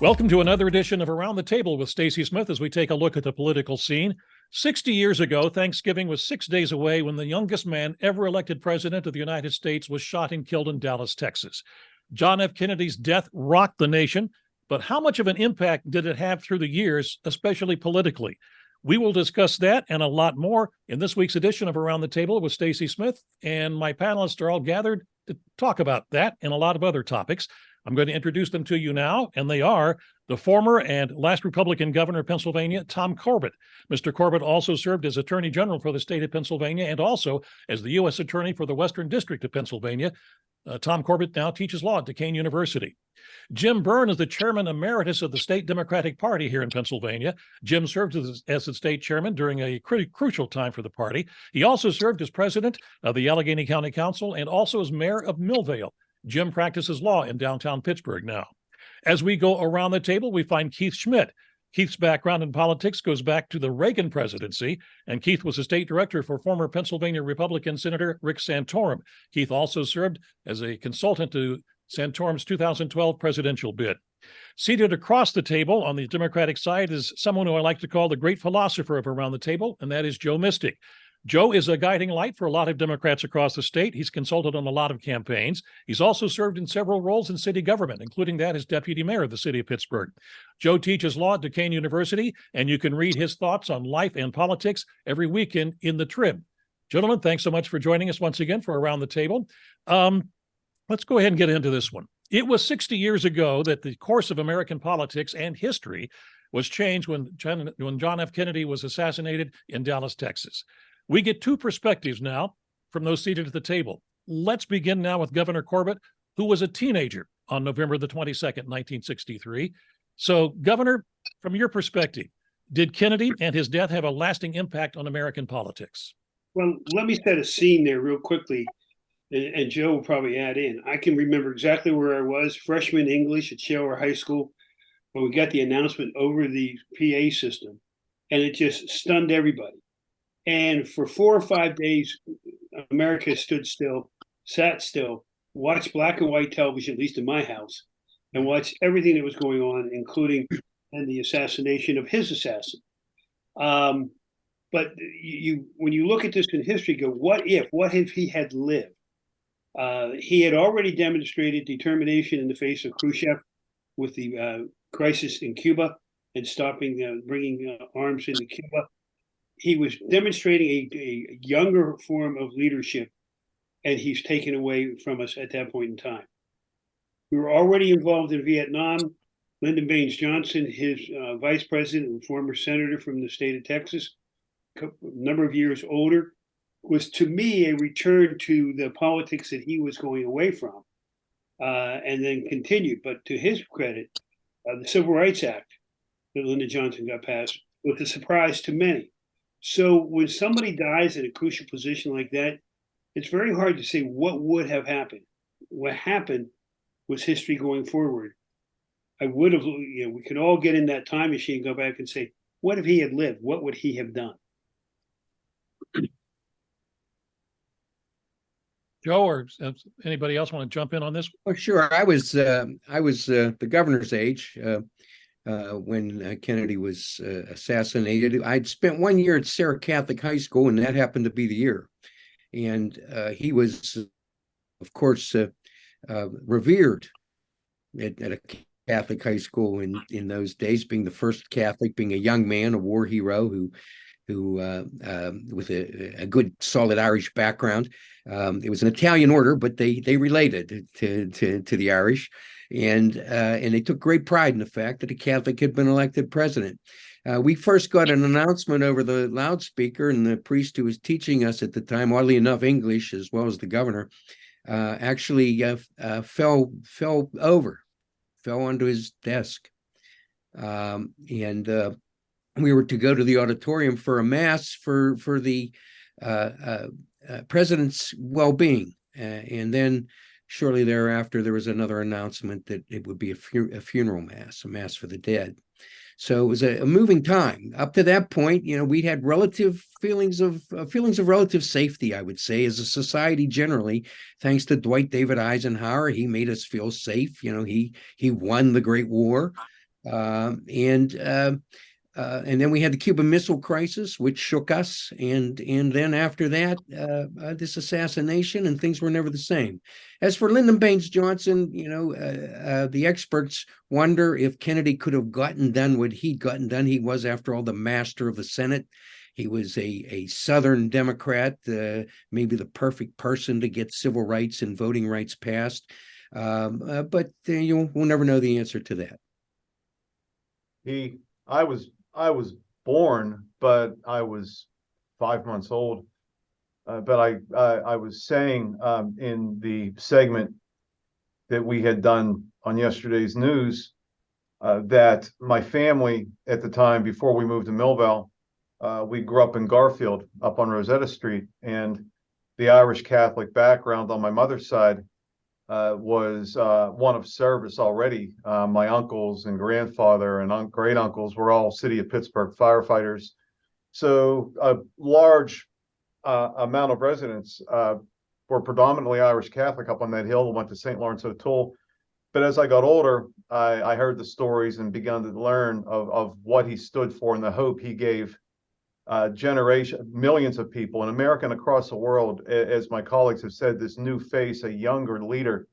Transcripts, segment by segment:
Welcome to another edition of Around the Table with Stacy Smith as we take a look at the political scene. 60 years ago, Thanksgiving was 6 days away when the youngest man ever elected president of the United States was shot and killed in Dallas, Texas. John F. Kennedy's death rocked the nation, but how much of an impact did it have through the years, especially politically? We will discuss that and a lot more in this week's edition of Around the Table with Stacy Smith, and my panelists are all gathered to talk about that and a lot of other topics. I'm going to introduce them to you now, and they are the former and last Republican governor of Pennsylvania, Tom Corbett. Mr. Corbett also served as Attorney General for the state of Pennsylvania and also as the U.S. Attorney for the Western District of Pennsylvania. Tom Corbett now teaches law at Duquesne University. Jim Byrne is the Chairman Emeritus of the State Democratic Party here in Pennsylvania. Jim served as the state chairman during a crucial time for the party. He also served as president of the Allegheny County Council and also as mayor of Millvale. Jim practices law in downtown Pittsburgh now. As we go around the table, we find Keith Schmidt. Keith's background in politics goes back to the Reagan presidency, and Keith was a state director for former Pennsylvania Republican Senator Rick Santorum. Keith also served as a consultant to Santorum's 2012 presidential bid. Seated across the table on the Democratic side is someone who I like to call the great philosopher of Around the Table, and that is Joe Mistic. Joe is a guiding light for a lot of Democrats across the state. He's consulted on a lot of campaigns. He's also served in several roles in city government, including that as deputy mayor of the city of Pittsburgh. Joe teaches law at Duquesne University, and you can read his thoughts on life and politics every weekend in the Trib. Gentlemen, thanks so much for joining us once again for Around the Table. Let's go ahead and get into this one. It was 60 years ago that the course of American politics and history was changed when John F. Kennedy was assassinated in Dallas, Texas. We get two perspectives now from those seated at the table. Let's begin now with Governor Corbett, who was a teenager on November the 22nd, 1963. So, Governor, from your perspective, did Kennedy and his death have a lasting impact on American politics? Well, let me set a scene there real quickly, and Joe will probably add in. I can remember exactly where I was, freshman English at Shaler High School, when we got the announcement over the PA system, and it just stunned everybody. And for 4 or 5 days, America stood still, sat still, watched black and white television, at least in my house, and watched everything that was going on, including the assassination of his assassin. But when you look at this in history, go, what if he had lived? He had already demonstrated determination in the face of Khrushchev with the crisis in Cuba and stopping bringing arms into Cuba. He was demonstrating a younger form of leadership, and he's taken away from us at that point in time. We were already involved in Vietnam. Lyndon Baines Johnson, his vice president and former senator from the state of Texas, a number of years older, was to me a return to the politics that he was going away from, and then continued. But to his credit, the Civil Rights Act that Lyndon Johnson got passed was a surprise to many. So when somebody dies in a crucial position like that, it's very hard to say what would have happened. What happened was history going forward. I would have, we could all get in that time machine and go back and say, what if he had lived? What would he have done? Joe, or anybody else want to jump in on this? Oh, sure. I was the governor's age when Kennedy was assassinated. I'd spent 1 year at Sarah Catholic High School, and that happened to be the year. And he was, of course, revered at a Catholic high school in those days, being the first Catholic, being a young man, a war hero who with a good, solid Irish background. It was an Italian order, but they related to the Irish. And they took great pride in the fact that a Catholic had been elected president. We first got an announcement over the loudspeaker, and the priest who was teaching us at the time, oddly enough, English as well as the governor, actually fell onto his desk. And we were to go to the auditorium for a mass for the president's well-being, and then shortly thereafter, there was another announcement that it would be a funeral mass, a mass for the dead. So it was a moving time. Up to that point, we'd had relative feelings of relative safety, I would say, as a society generally. Thanks to Dwight David Eisenhower, he made us feel safe. He won the Great War. And then we had the Cuban Missile Crisis, which shook us. And then after that, this assassination, and things were never the same. As for Lyndon Baines Johnson, the experts wonder if Kennedy could have gotten done what he'd gotten done. He was, after all, the master of the Senate. He was a Southern Democrat, maybe the perfect person to get civil rights and voting rights passed. But we'll never know the answer to that. I was born, but I was 5 months old. But I was saying in the segment that we had done on yesterday's news that my family at the time, before we moved to Millvale, we grew up in Garfield, up on Rosetta Street, and the Irish Catholic background on my mother's side was one of service already. My uncles and grandfather and great uncles were all city of Pittsburgh firefighters. So a large amount of residents were predominantly Irish Catholic up on that hill, went to St. Lawrence O'Toole. But as I got older, I heard the stories and began to learn of what he stood for and the hope he gave millions of people in America and across the world, as my colleagues have said, this new face, a younger leader,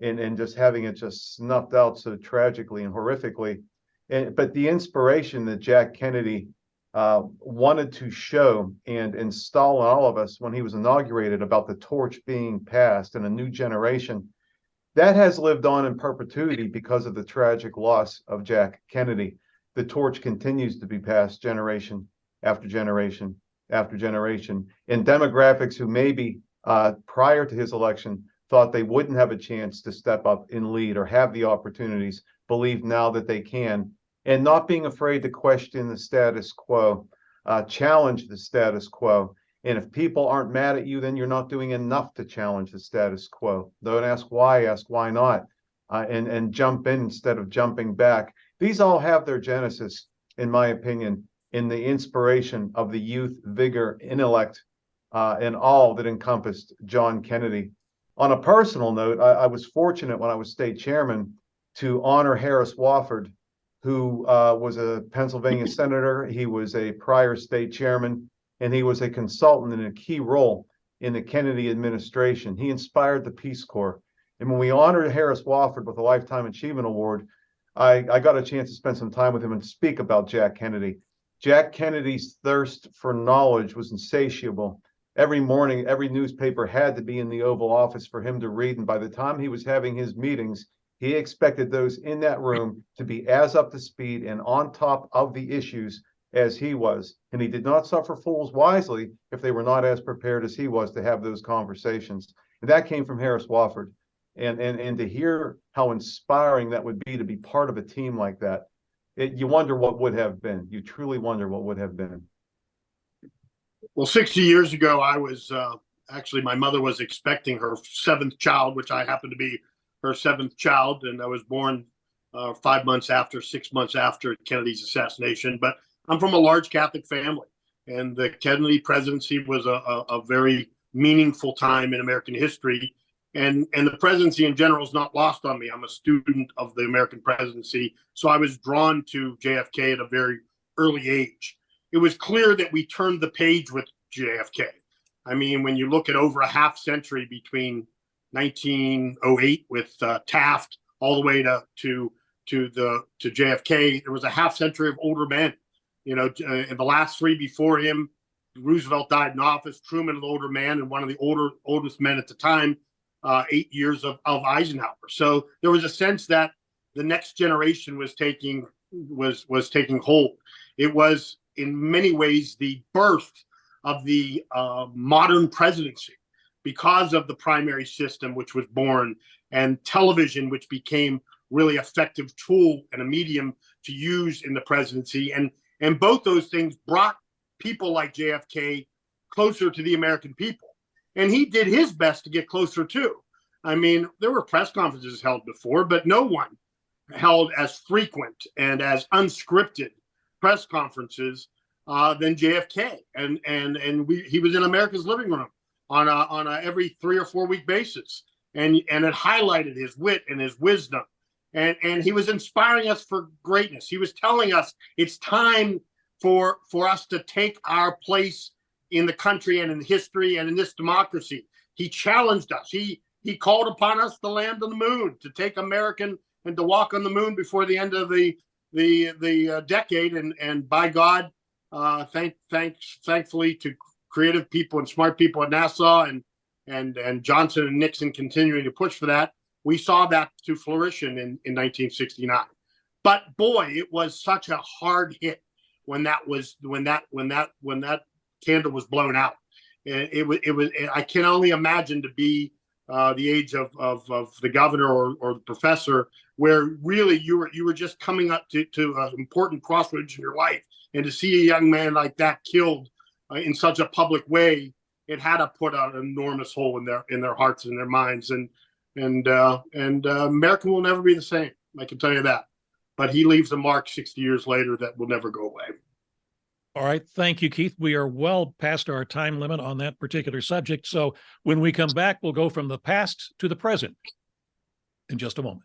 and just having it just snuffed out so tragically and horrifically. But the inspiration that Jack Kennedy wanted to show and install in all of us when he was inaugurated about the torch being passed and a new generation, that has lived on in perpetuity because of the tragic loss of Jack Kennedy. The torch continues to be passed generation after generation after generation. And demographics who maybe prior to his election thought they wouldn't have a chance to step up and lead or have the opportunities, believe now that they can. And not being afraid to question the status quo, challenge the status quo. And if people aren't mad at you, then you're not doing enough to challenge the status quo. Don't ask why not, and jump in instead of jumping back. These all have their genesis, in my opinion, in the inspiration of the youth, vigor, intellect, and all that encompassed John Kennedy. On a personal note, I was fortunate when I was state chairman to honor Harris Wofford, who was a Pennsylvania senator. He was a prior state chairman, and he was a consultant in a key role in the Kennedy administration. He inspired the Peace Corps. And when we honored Harris Wofford with a Lifetime Achievement Award, I got a chance to spend some time with him and speak about Jack Kennedy. Jack Kennedy's thirst for knowledge was insatiable. Every morning, every newspaper had to be in the Oval Office for him to read. And by the time he was having his meetings, he expected those in that room to be as up to speed and on top of the issues as he was. And he did not suffer fools wisely if they were not as prepared as he was to have those conversations. And that came from Harris Wofford. And to hear how inspiring that would be to be part of a team like that, you wonder what would have been. You truly wonder what would have been. Well, 60 years ago, I was actually, my mother was expecting her seventh child, which I happened to be her seventh child. And I was born 5 months after, 6 months after Kennedy's assassination. But I'm from a large Catholic family. And the Kennedy presidency was a very meaningful time in American history. And the presidency in general is not lost on me. I'm a student of the American presidency. So I was drawn to JFK at a very early age. It was clear that we turned the page with JFK. I mean, when you look at over a half century between 1908 with Taft all the way to JFK, there was a half century of older men. In the last three before him, Roosevelt died in office. Truman, an older man, and one of the oldest men at the time, 8 years of Eisenhower. So there was a sense that the next generation was taking hold. It was in many ways the birth of the modern presidency because of the primary system, which was born, and television, which became really effective tool and a medium to use in the presidency. And both those things brought people like JFK closer to the American people. And he did his best to get closer too. I mean, there were press conferences held before, but no one held as frequent and as unscripted press conferences than JFK. And he was in America's living room on a every 3 or 4 week basis. And it highlighted his wit and his wisdom and he was inspiring us for greatness. He was telling us it's time for us to take our place in the country and in history and in this democracy. He challenged us. He called upon us to land on the moon, to take American and to walk on the moon before the end of the decade. And by God, thankfully to creative people and smart people at NASA and Johnson and Nixon continuing to push for that, we saw that to fruition in 1969. But boy, it was such a hard hit when that candle was blown out. It was. I can only imagine to be the age of the governor or the professor, where really you were just coming up to an important crossroads in your life, and to see a young man like that killed in such a public way, it had to put an enormous hole in their hearts and their minds. And America will never be the same. I can tell you that. But he leaves a mark 60 years later that will never go away. All right. Thank you, Keith. We are well past our time limit on that particular subject. So when we come back, we'll go from the past to the present in just a moment.